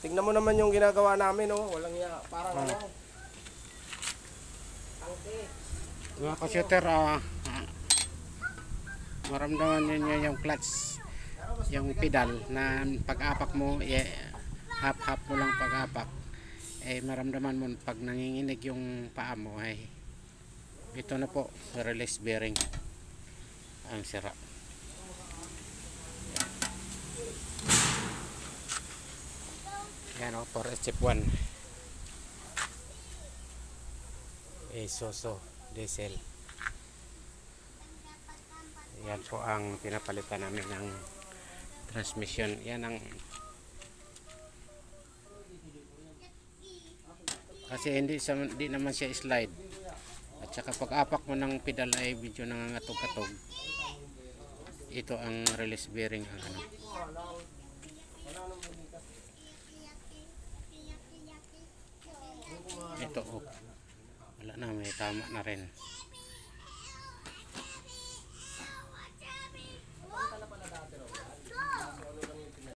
Tingnan mo naman yung ginagawa namin, oh. Walang ya, parang ano. Tangke. Mga ka-shooter, maramdaman ninyo yung clutch, yung pedal na pag-apak mo, half mo lang pag-apak, maramdaman mo pag nanginginig yung paa mo, ito na po, release bearing ang sira. Yan o, for step 1 Isuzu diesel. Yan po ang pinapalitan namin ng transmission. Yan ang kasi hindi naman siya slide, at saka pag-apak mo ng pedal ay medyo nangangatog-katog. Ito ang release bearing ang ano. Ito, wala na, may tama na rin.